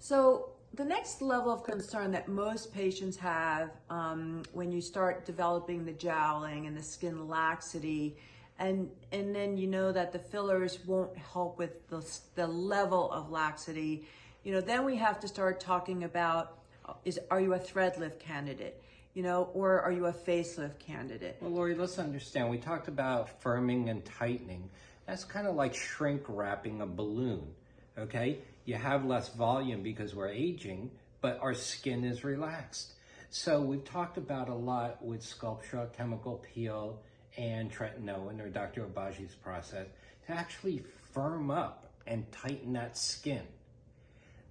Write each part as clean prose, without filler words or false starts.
So the next level of concern that most patients have when you start developing the jowling and the skin laxity, and then you know that the fillers won't help with the level of laxity, then we have to start talking about, are you a thread lift candidate? Or are you a facelift candidate? Well, Lori, let's understand. We talked about firming and tightening. That's kind of like shrink wrapping a balloon, okay? You have less volume because we're aging, but our skin is relaxed. So we've talked about a lot with Sculptra, chemical peel, and tretinoin, or Dr. Obaji's process, to actually firm up and tighten that skin.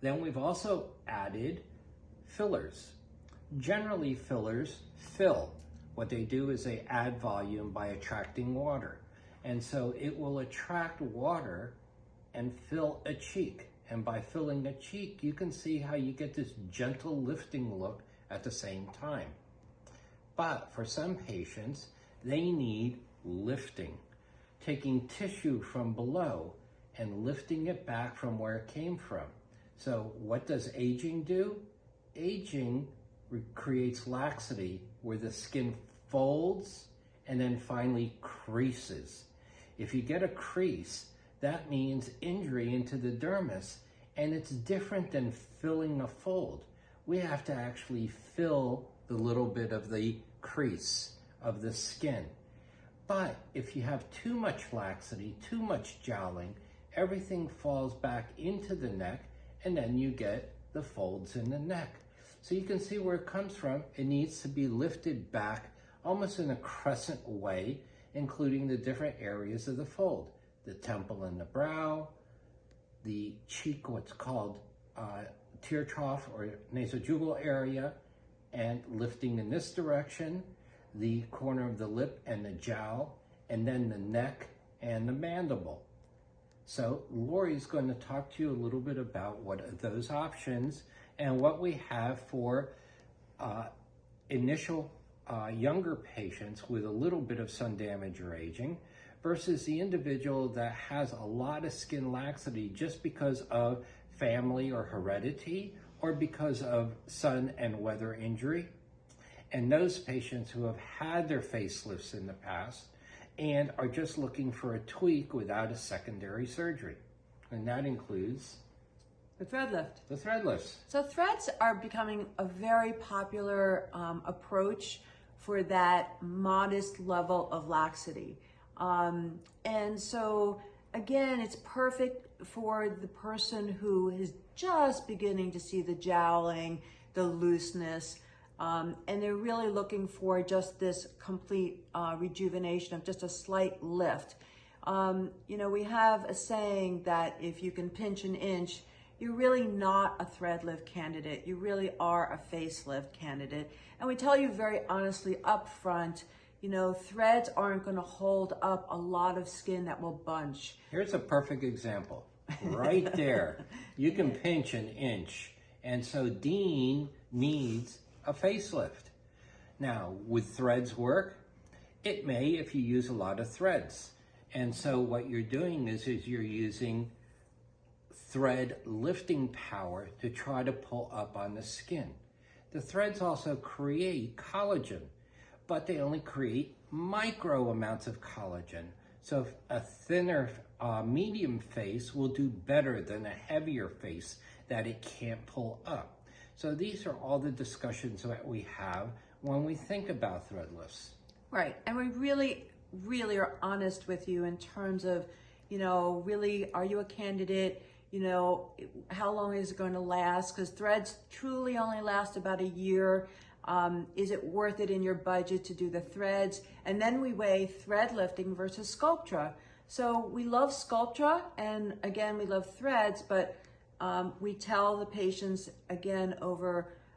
Then we've also added fillers. Generally, fillers fill. What they do is they add volume by attracting water. And so it will attract water and fill a cheek. And by filling a cheek, you can see how you get this gentle lifting look at the same time. But for some patients, they need lifting, taking tissue from below and lifting it back from where it came from. So what does aging do? Aging creates laxity where the skin folds and then finally creases. If you get a crease, that means injury into the dermis, and it's different than filling a fold. We have to actually fill the little bit of the crease of the skin. But if you have too much laxity, too much jowling, everything falls back into the neck, and then you get the folds in the neck. So you can see where it comes from. It needs to be lifted back almost in a crescent way, including the different areas of the fold. The temple and the brow, the cheek, what's called tear trough or nasojugal area, and lifting in this direction, the corner of the lip and the jowl, and then the neck and the mandible. So Lori's going to talk to you a little bit about what are those options and what we have for initial younger patients with a little bit of sun damage or aging versus the individual that has a lot of skin laxity just because of family or heredity or because of sun and weather injury. And those patients who have had their facelifts in the past and are just looking for a tweak without a secondary surgery. And that includes the thread lift. The thread lifts. So threads are becoming a very popular approach for that modest level of laxity. And so again, it's perfect for the person who is just beginning to see the jowling, the looseness, and they're really looking for just this complete rejuvenation of just a slight lift. We have a saying that if you can pinch an inch, you're really not a thread lift candidate. You really are a facelift candidate. And we tell you very honestly up front, threads aren't going to hold up a lot of skin that will bunch. Here's a perfect example. Right there. You can pinch an inch. And so Dean needs a facelift. Now, would threads work? It may if you use a lot of threads. And so what you're doing is you're using thread lifting power to try to pull up on the skin. The threads also create collagen, but they only create micro amounts of collagen. So a thinner medium face will do better than a heavier face that it can't pull up. So these are all the discussions that we have when we think about thread lifts. Right, and we really are honest with you in terms of, really, are you a candidate? How long is it going to last? Because threads truly only last about a year. Is it worth it in your budget to do the threads? And then we weigh thread lifting versus Sculptra. So we love Sculptra, and again, we love threads, but we tell the patients again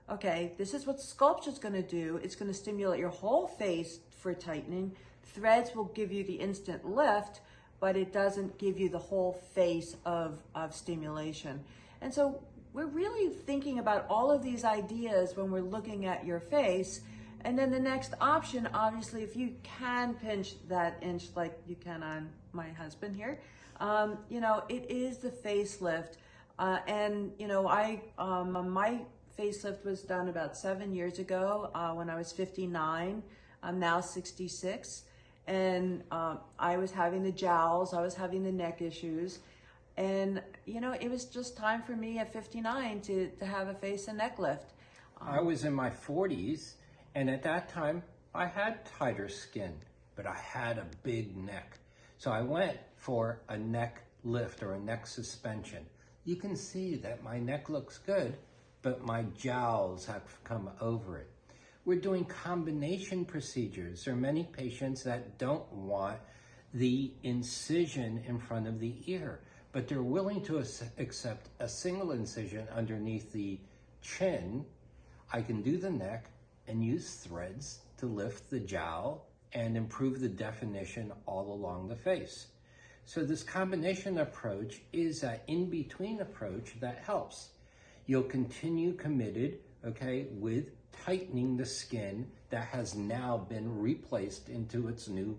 okay, this is what Sculptra's going to do. It's going to stimulate your whole face for tightening. Threads will give you the instant lift, but it doesn't give you the whole face of stimulation. And so we're really thinking about all of these ideas when we're looking at your face. And then the next option, obviously, if you can pinch that inch like you can on my husband here, it is the facelift. And you know, my facelift was done about 7 years ago when I was 59. I'm now 66, and I was having the jowls, I was having the neck issues, and you know, it was just time for me at 59 to have a face and neck lift. I was in my 40s, and at that time, I had tighter skin, but I had a big neck. So I went for a neck lift or a neck suspension. You can see that my neck looks good, but my jowls have come over it. We're doing combination procedures. There are many patients that don't want the incision in front of the ear, but they're willing to accept a single incision underneath the chin. I can do the neck and use threads to lift the jowl and improve the definition all along the face. So this combination approach is an in-between approach that helps. You'll continue committed, okay, with tightening the skin that has now been replaced into its new,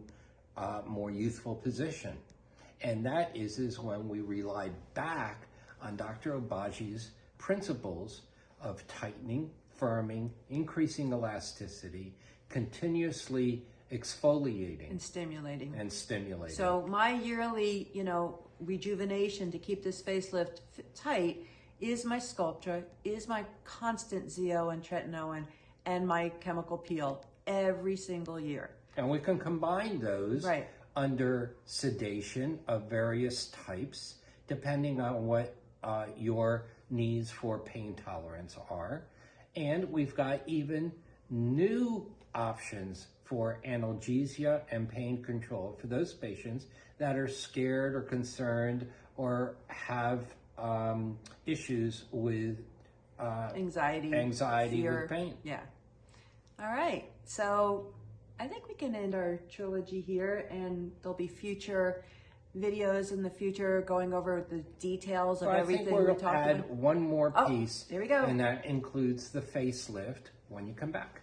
more youthful position. And that is when we relied back on Dr. Obaghi's principles of tightening, firming, increasing elasticity, continuously exfoliating And stimulating. So my yearly, you know, rejuvenation to keep this facelift tight is my Sculptra, is my constant ZO and tretinoin, and my chemical peel every single year. And we can combine those Right. under sedation of various types, depending on what your needs for pain tolerance are. And we've got even new options for analgesia and pain control for those patients that are scared or concerned or have issues with Anxiety, fear. with pain. Yeah. All right. So I think we can end our trilogy here, and there'll be future videos in the future going over the details of everything I think we're we'll talking add about. one more piece. There we go. And that includes the facelift when you come back.